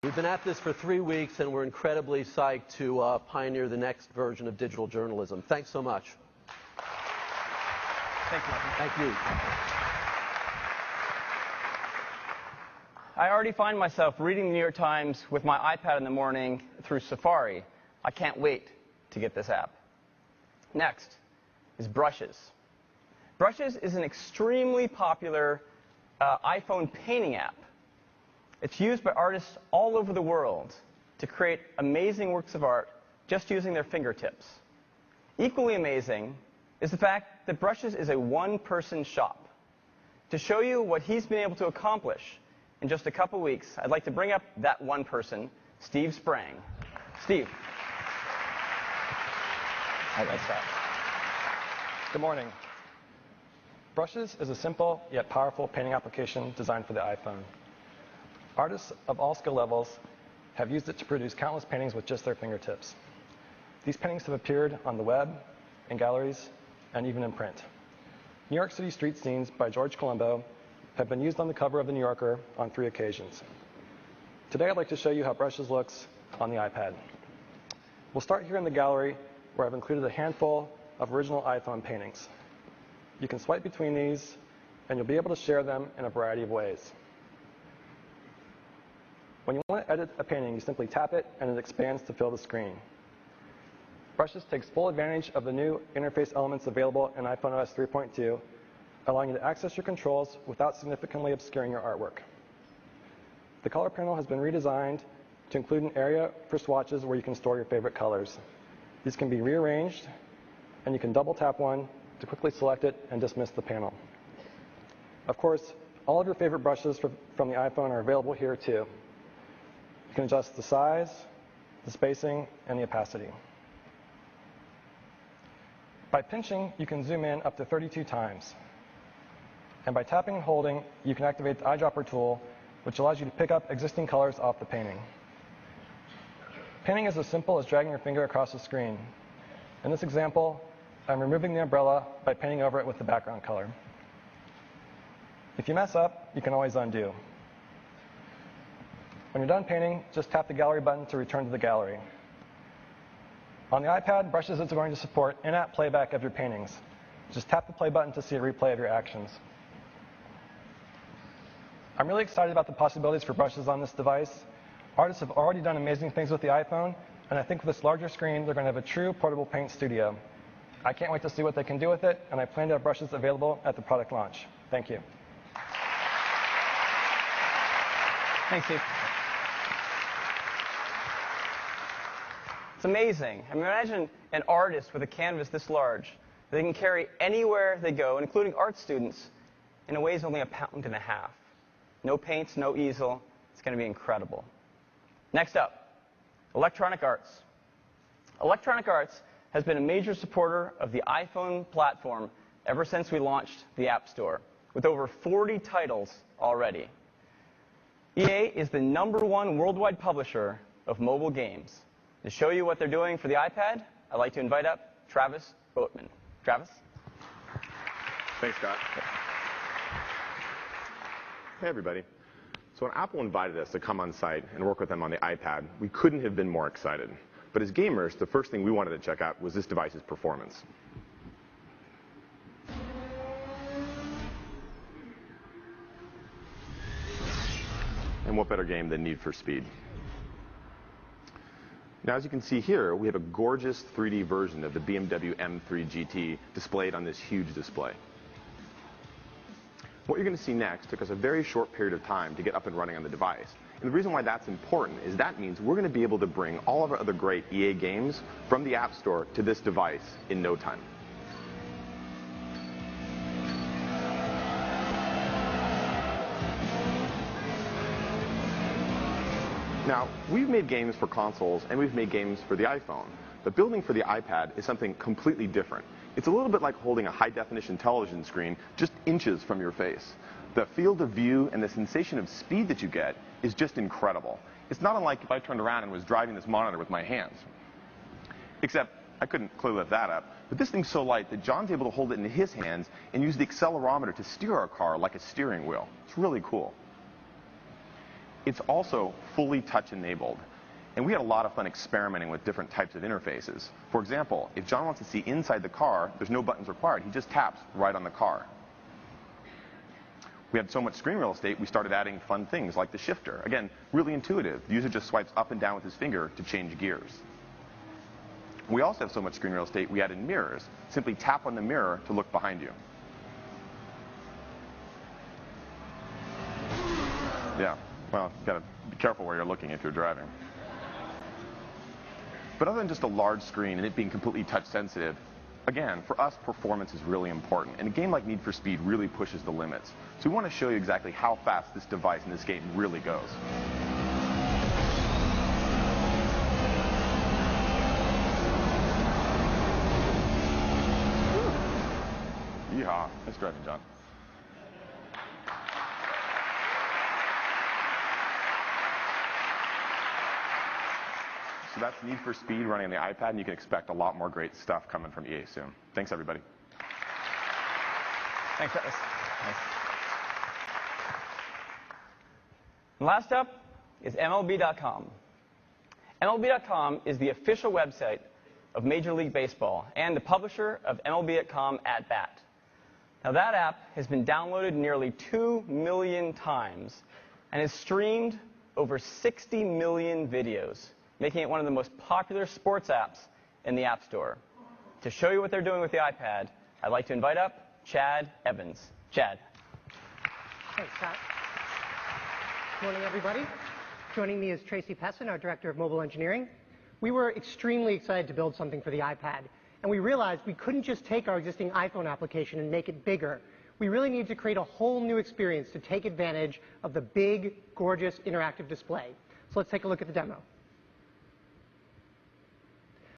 We've been at this for 3 weeks, and we're incredibly psyched to pioneer the next version of digital journalism. Thanks so much. Thanks, Martin. Thank you. I already find myself reading the New York Times with my iPad in the morning through Safari. I can't wait to get this app. Next is Brushes. Brushes is an extremely popular iPhone painting app. It's used by artists all over the world to create amazing works of art just using their fingertips. Equally amazing is the fact that Brushes is a one-person shop. To show you what he's been able to accomplish in just a couple weeks, I'd like to bring up that one person, Steve Sprang. Steve. Thanks, Scott. Good morning. Brushes is a simple yet powerful painting application designed for the iPhone. Artists of all skill levels have used it to produce countless paintings with just their fingertips. These paintings have appeared on the web, in galleries, and even in print. New York City street scenes by George Colombo have been used on the cover of The New Yorker on 3 occasions. Today I'd like to show you how Brushes looks on the iPad. We'll start here in the gallery, where I've included a handful of original iPhone paintings. You can swipe between these, and you'll be able to share them in a variety of ways. When you want to edit a painting, you simply tap it, and it expands to fill the screen. Brushes takes full advantage of the new interface elements available in iPhone OS 3.2, allowing you to access your controls without significantly obscuring your artwork. The color panel has been redesigned to include an area for swatches where you can store your favorite colors. These can be rearranged, and you can double tap one to quickly select it and dismiss the panel. Of course, all of your favorite brushes from the iPhone are available here too. You can adjust the size, the spacing, and the opacity. By pinching, you can zoom in up to 32 times. And by tapping and holding, you can activate the eyedropper tool, which allows you to pick up existing colors off the painting. Painting is as simple as dragging your finger across the screen. In this example, I'm removing the umbrella by painting over it with the background color. If you mess up, you can always undo. When you're done painting, just tap the gallery button to return to the gallery. On the iPad, Brushes is going to support in-app playback of your paintings. Just tap the play button to see a replay of your actions. I'm really excited about the possibilities for Brushes on this device. Artists have already done amazing things with the iPhone, and I think with this larger screen, they're going to have a true portable paint studio. I can't wait to see what they can do with it, and I plan to have Brushes available at the product launch. Thank you. Thanks, Steve. It's amazing. I mean, imagine an artist with a canvas this large. They can carry anywhere they go, including art students, and it weighs only 1.5 pounds. No paints, no easel. It's going to be incredible. Next up, Electronic Arts. Electronic Arts has been a major supporter of the iPhone platform ever since we launched the App Store, with over 40 titles already. EA is the #1 worldwide publisher of mobile games. To show you what they're doing for the iPad, I'd like to invite up Travis Boatman. Travis? Thanks, Scott. Hey, everybody. So when Apple invited us to come on site and work with them on the iPad, we couldn't have been more excited. But as gamers, the first thing we wanted to check out was this device's performance. And what better game than Need for Speed? Now, as you can see here, we have a gorgeous 3D version of the BMW M3 GT displayed on this huge display. What you're going to see next took us a very short period of time to get up and running on the device. And the reason why that's important is that means we're going to be able to bring all of our other great EA games from the App Store to this device in no time. Now, we've made games for consoles and we've made games for the iPhone, but building for the iPad is something completely different. It's a little bit like holding a high-definition television screen just inches from your face. The field of view and the sensation of speed that you get is just incredible. It's not unlike if I turned around and was driving this monitor with my hands. Except I couldn't clearly lift that up, but this thing's so light that John's able to hold it in his hands and use the accelerometer to steer our car like a steering wheel. It's really cool. It's also fully touch-enabled. And we had a lot of fun experimenting with different types of interfaces. For example, if John wants to see inside the car, there's no buttons required. He just taps right on the car. We had so much screen real estate, we started adding fun things like the shifter. Again, really intuitive. The user just swipes up and down with his finger to change gears. We also have so much screen real estate, we added mirrors. Simply tap on the mirror to look behind you. Yeah, well, you've got to be careful where you're looking if you're driving. But other than just a large screen and it being completely touch sensitive, again, for us, performance is really important. And a game like Need for Speed really pushes the limits. So we want to show you exactly how fast this device in this game really goes. Yeehaw. Nice driving, John. So that's Need for Speed running on the iPad, and you can expect a lot more great stuff coming from EA soon. Thanks, everybody. Thanks, guys. Nice. And last up is MLB.com. MLB.com is the official website of Major League Baseball and the publisher of MLB.com At Bat. Now, that app has been downloaded nearly 2 million times and has streamed over 60 million videos, making it one of the most popular sports apps in the App Store. To show you what they're doing with the iPad, I'd like to invite up Chad Evans. Chad. Thanks, Scott. Good morning, everybody. Joining me is Tracy Pessin, our Director of Mobile Engineering. We were extremely excited to build something for the iPad, and we realized we couldn't just take our existing iPhone application and make it bigger. We really needed to create a whole new experience to take advantage of the big, gorgeous, interactive display. So let's take a look at the demo.